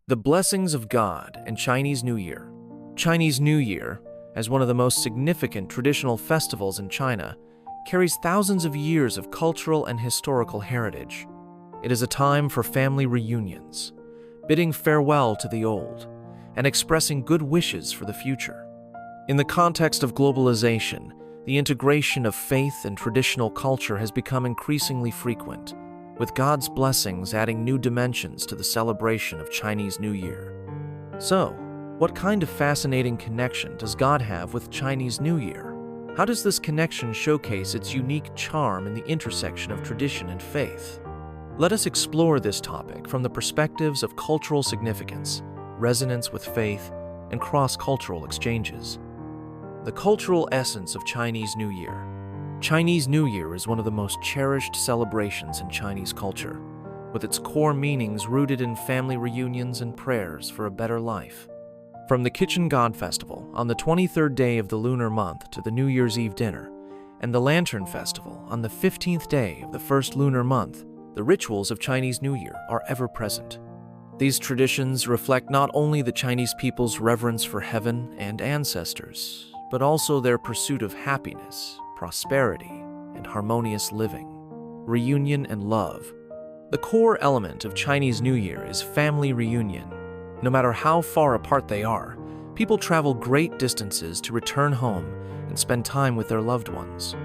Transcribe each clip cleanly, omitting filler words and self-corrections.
The blessings of God and Chinese New Year. Chinese New Year, as one of the most significant traditional festivals in China, carries thousands of years of cultural and historical heritage. It is a time for family reunions, bidding farewell to the old, and expressing good wishes for the future. In the context of globalization, the integration of faith and traditional culture has become increasingly frequent, with God's blessings adding new dimensions to the celebration of Chinese New Year. So, what kind of fascinating connection does God have with Chinese New Year? How does this connection showcase its unique charm in the intersection of tradition and faith? Let us explore this topic from the perspectives of cultural significance, resonance with faith, and cross-cultural exchanges. The cultural essence of Chinese New Year. Chinese New Year is one of the most cherished celebrations in Chinese culture, with its core meanings rooted in family reunions and prayers for a better life. From the Kitchen God Festival on the 23rd day of the lunar month to the New Year's Eve dinner, and the Lantern Festival on the 15th day of the first lunar month, the rituals of Chinese New Year are ever present. These traditions reflect not only the Chinese people's reverence for heaven and ancestors, but also their pursuit of happiness, prosperity, and harmonious living, reunion and love. The core element of Chinese New Year is family reunion. No matter how far apart they are, people travel great distances to return home and spend time with their loved ones.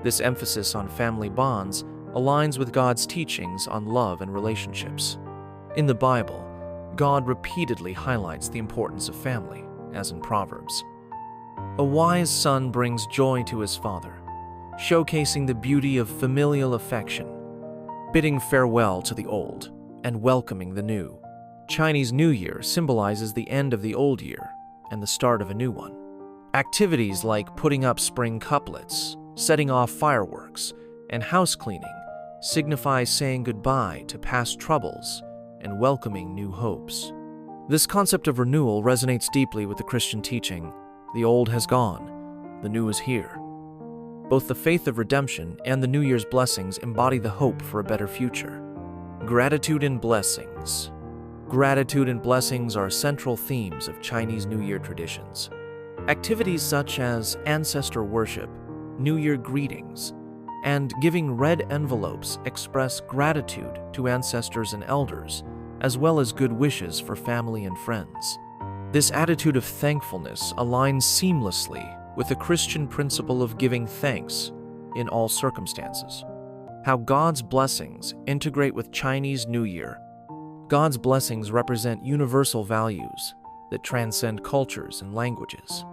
This emphasis on family bonds aligns with God's teachings on love and relationships. In the Bible, God repeatedly highlights the importance of family, as in Proverbs. A wise son brings joy to his father, showcasing the beauty of familial affection, bidding farewell to the old and welcoming the new. Chinese New Year symbolizes the end of the old year and the start of a new one. Activities like putting up spring couplets, setting off fireworks, and house cleaning signify saying goodbye to past troubles and welcoming new hopes. This concept of renewal resonates deeply with the Christian teaching. The old has gone, the new is here. Both the faith of redemption and the New Year's blessings embody the hope for a better future. Gratitude and blessings. Gratitude and blessings are central themes of Chinese New Year traditions. Activities such as ancestor worship, New Year greetings, and giving red envelopes express gratitude to ancestors and elders, as well as good wishes for family and friends. This attitude of thankfulness aligns seamlessly with the Christian principle of giving thanks in all circumstances. How God's blessings integrate with Chinese New Year. God's blessings represent universal values that transcend cultures and languages.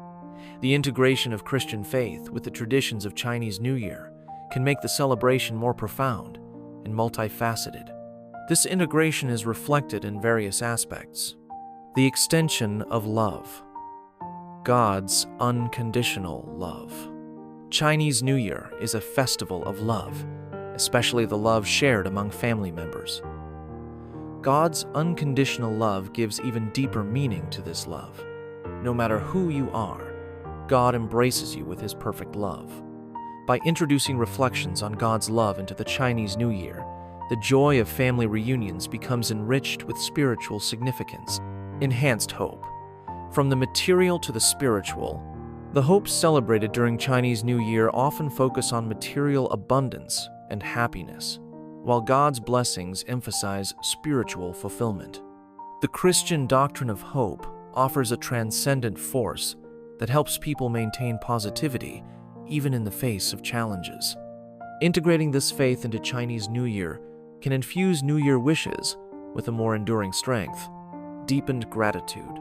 The integration of Christian faith with the traditions of Chinese New Year can make the celebration more profound and multifaceted. This integration is reflected in various aspects. The extension of love. God's unconditional love. Chinese New Year is a festival of love, especially the love shared among family members. God's unconditional love gives even deeper meaning to this love. No matter who you are, God embraces you with His perfect love. By introducing reflections on God's love into the Chinese New Year, the joy of family reunions becomes enriched with spiritual significance. Enhanced hope. From the material to the spiritual, the hopes celebrated during Chinese New Year often focus on material abundance and happiness, while God's blessings emphasize spiritual fulfillment. The Christian doctrine of hope offers a transcendent force that helps people maintain positivity even in the face of challenges. Integrating this faith into Chinese New Year can infuse New Year wishes with a more enduring strength. Deepened gratitude.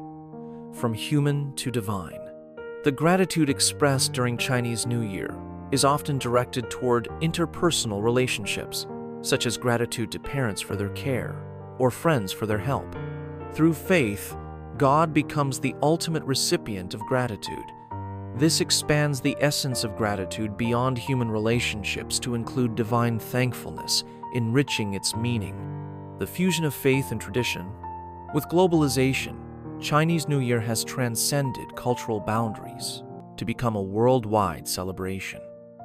From human to divine. The gratitude expressed during Chinese New Year is often directed toward interpersonal relationships, such as gratitude to parents for their care or friends for their help. Through faith, God becomes the ultimate recipient of gratitude. This expands the essence of gratitude beyond human relationships to include divine thankfulness, enriching its meaning. The fusion of faith and tradition. With globalization, Chinese New Year has transcended cultural boundaries to become a worldwide celebration.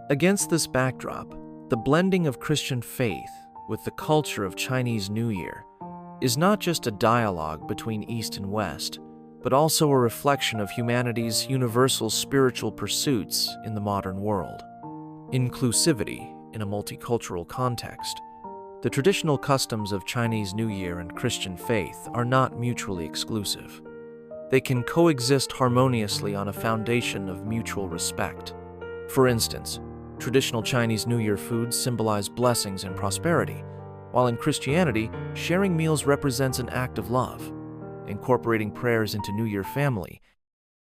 Against this backdrop, the blending of Christian faith with the culture of Chinese New Year is not just a dialogue between East and West, but also a reflection of humanity's universal spiritual pursuits in the modern world. Inclusivity in a multicultural context. The traditional customs of Chinese New Year and Christian faith are not mutually exclusive. They can coexist harmoniously on a foundation of mutual respect. For instance, traditional Chinese New Year foods symbolize blessings and prosperity, while in Christianity, sharing meals represents an act of love. Incorporating prayers into New Year family